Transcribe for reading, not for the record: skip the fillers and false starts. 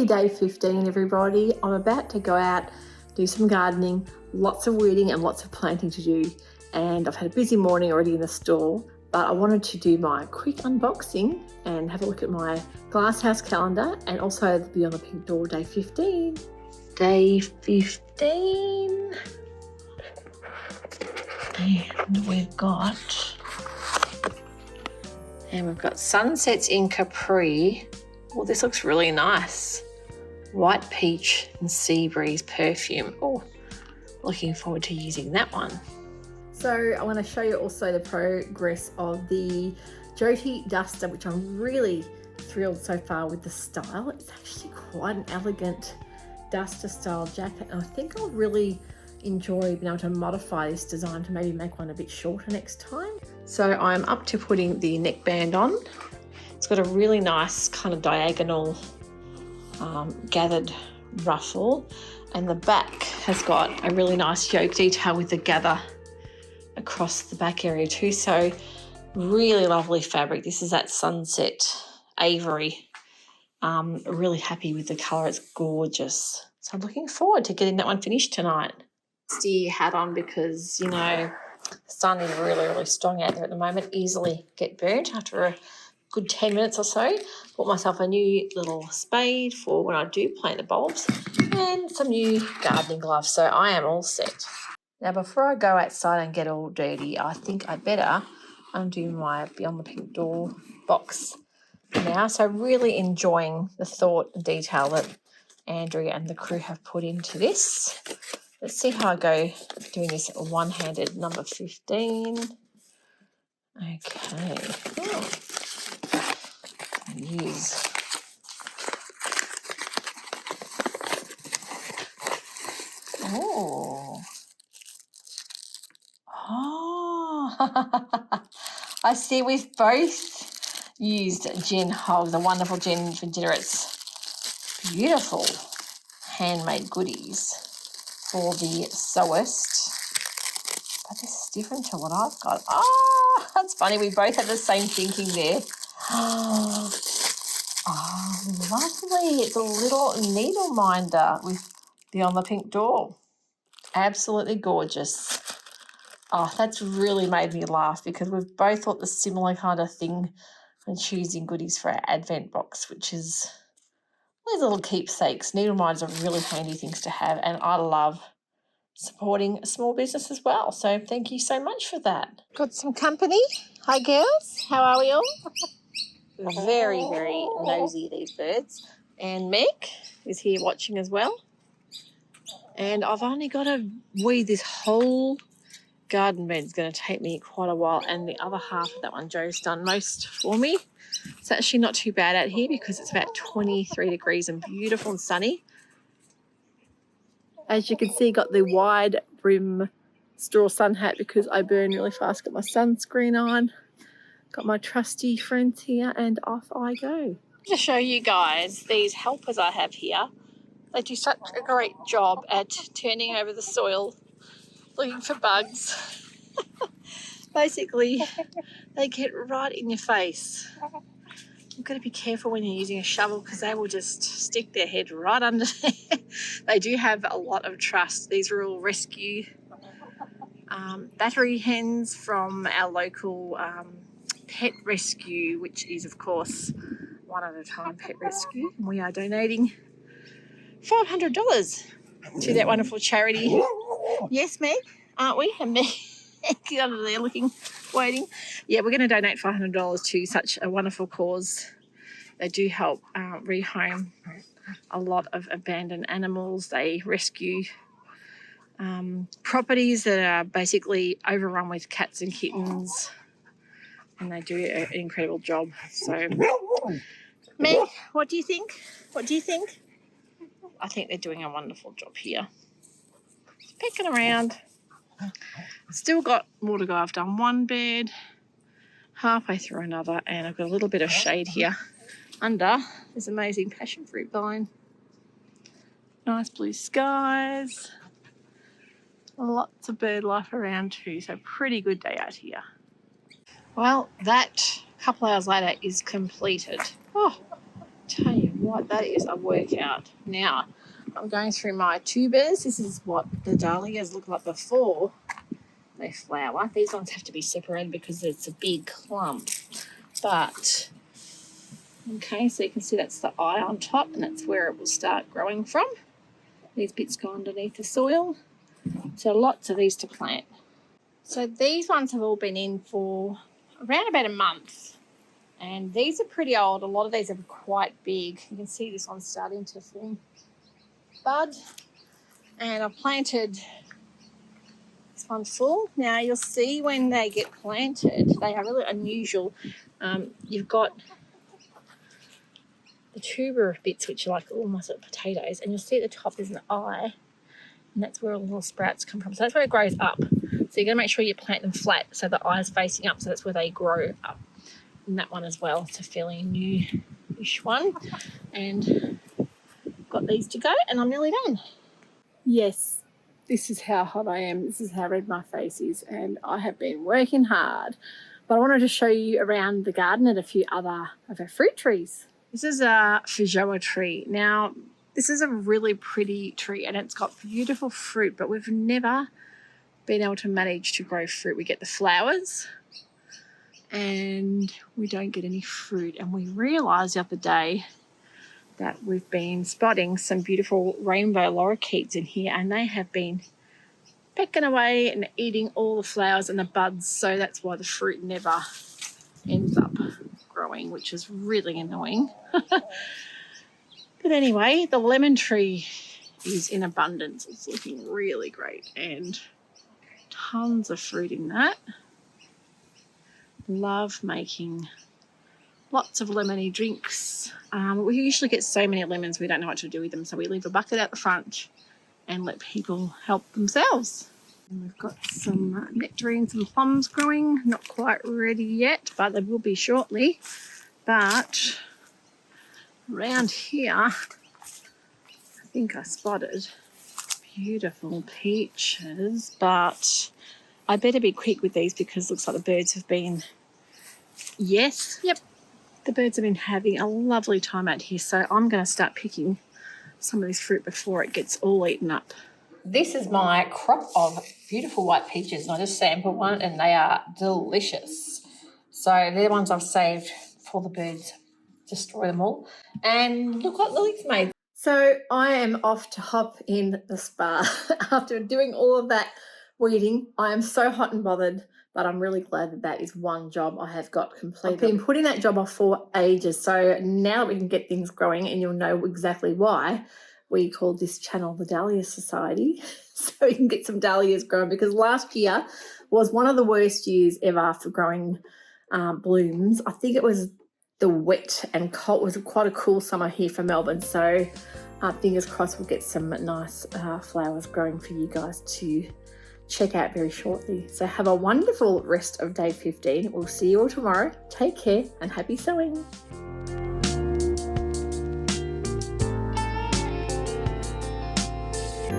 Happy day 15, everybody. I'm about to go out, do some gardening, lots of weeding and lots of planting to do. And I've had a busy morning already in the store, but I wanted to do my quick unboxing and have a look at my glasshouse calendar and also the Beyond the Pink Door day 15. Day 15. And we've got sunsets in Capri. Well, this looks really nice. White peach and sea breeze perfume. Oh, looking forward to using that one. So I want to show you also the progress of the Jyoti duster, which I'm really thrilled so far with the style. It's actually quite an elegant duster style jacket, and I think I'll really enjoy being able to modify this design to maybe make one a bit shorter next time. So I'm up to putting the neckband on. It's got a really nice kind of diagonal gathered ruffle, and the back has got a really nice yoke detail with the gather across the back area too. So really lovely fabric. This is that sunset ivory. Really happy with the colour. It's gorgeous. So I'm looking forward to getting that one finished tonight. The hat on because, you know, the sun is really, really strong out there at the moment. Easily get burnt after a good 10 minutes or so. Bought myself a new little spade for when I do plant the bulbs and some new gardening gloves. So I am all set. Now, before I go outside and get all dirty, I think I better undo my Beyond the Pink Door box now. So really enjoying the thought and detail that Andrea and the crew have put into this. Let's see how I go doing this one-handed number 15. Okay. Use. Oh. I see we've both used gin hogs, the wonderful gin for dinner. It's beautiful handmade goodies for the sewist. But this is different to what I've got. Oh, that's funny. We both had the same thinking there. Oh, lovely. It's a little needle minder with Beyond the Pink Door. Absolutely gorgeous. Oh, that's really made me laugh because we've both thought the similar kind of thing when choosing goodies for our Advent box, which is these little keepsakes. Needle minders are really handy things to have, and I love supporting a small business as well. So thank you so much for that. Got some company. Hi, girls. How are we all? Very, very nosy, these birds. And Meg is here watching as well. And I've only got to weed this whole garden bed. It's going to take me quite a while, and the other half of that one Joe's done most for me. It's actually not too bad out here because it's about 23 degrees and beautiful and sunny. As you can see, got the wide brim straw sun hat because I burn really fast. Got my sunscreen on. Got my trusty friends here, and off I go. To show you guys these helpers I have here. They do such a great job at turning over the soil, looking for bugs. Basically, they get right in your face. You've got to be careful when you're using a shovel because they will just stick their head right under there. They do have a lot of trust. These are all rescue battery hens from our local pet rescue, which is, of course, One at a Time Pet Rescue. And we are donating $500 to that wonderful charity. Yes, Meg? Aren't we? And Meg under there looking, waiting. Yeah, we're going to donate $500 to such a wonderful cause. They do help rehome a lot of abandoned animals. They rescue properties that are basically overrun with cats and kittens, and they do an incredible job. So, Meg, what do you think? What do you think? I think they're doing a wonderful job here. Just pecking around. Still got more to go. I've done one bed, halfway through another, and I've got a little bit of shade here under this amazing passion fruit vine. Nice blue skies. Lots of bird life around too, so pretty good day out here. Well, that couple hours later is completed. Oh, tell you what, that is a workout. Now, I'm going through my tubers. This is what the dahlias look like before they flower. These ones have to be separated because it's a big clump. But, okay, so you can see that's the eye on top, and that's where it will start growing from. These bits go underneath the soil. So lots of these to plant. So these ones have all been in for around about a month. And these are pretty old. A lot of these are quite big. You can see this one's starting to form bud. And I've planted this one full. Now you'll see when they get planted, they are really unusual. You've got the tuber bits, which are like almost like potatoes, and you'll see at the top there's an eye, and that's where all the little sprouts come from. So that's where it grows up. So you're going to make sure you plant them flat so the eye is facing up, so that's where they grow up. And that one as well, it's a fairly new-ish one. And got these to go, and I'm nearly done. Yes, this is how hot I am. This is how red my face is, and I have been working hard. But I wanted to show you around the garden and a few other of our fruit trees. This is a feijoa tree. Now, this is a really pretty tree, and it's got beautiful fruit, but we've never been able to manage to grow fruit. We get the flowers, and we don't get any fruit. And we realised the other day that we've been spotting some beautiful rainbow lorikeets in here, and they have been pecking away and eating all the flowers and the buds, so that's why the fruit never ends up growing, which is really annoying. But anyway, the lemon tree is in abundance. It's looking really great, and tons of fruit in that. Love making lots of lemony drinks. We usually get so many lemons we don't know what to do with them, so we leave a bucket out the front and let people help themselves. And we've got some nectarines and plums growing, not quite ready yet, but they will be shortly. But around here, I think I spotted beautiful peaches, but I better be quick with these because it looks like the birds have been, the birds have been having a lovely time out here. So I'm going to start picking some of this fruit before it gets all eaten up. This is my crop of beautiful white peaches, and I just sampled one, and they are delicious. So they're the ones I've saved for the birds. Destroy them all. And look what Lily's made. So I am off to hop in the spa after doing all of that weeding. I am so hot and bothered, but I'm really glad that that is one job I have got completed. I've been putting that job off for ages, so now we can get things growing, and you'll know exactly why we called this channel the Dahlia Society, so we can get some dahlias grown, because last year was one of the worst years ever for growing blooms. I think it was the wet and cold. It was quite a cool summer here for Melbourne, so fingers crossed we'll get some nice flowers growing for you guys to check out very shortly. So have a wonderful rest of day 15. We'll see you all tomorrow. Take care and happy sowing.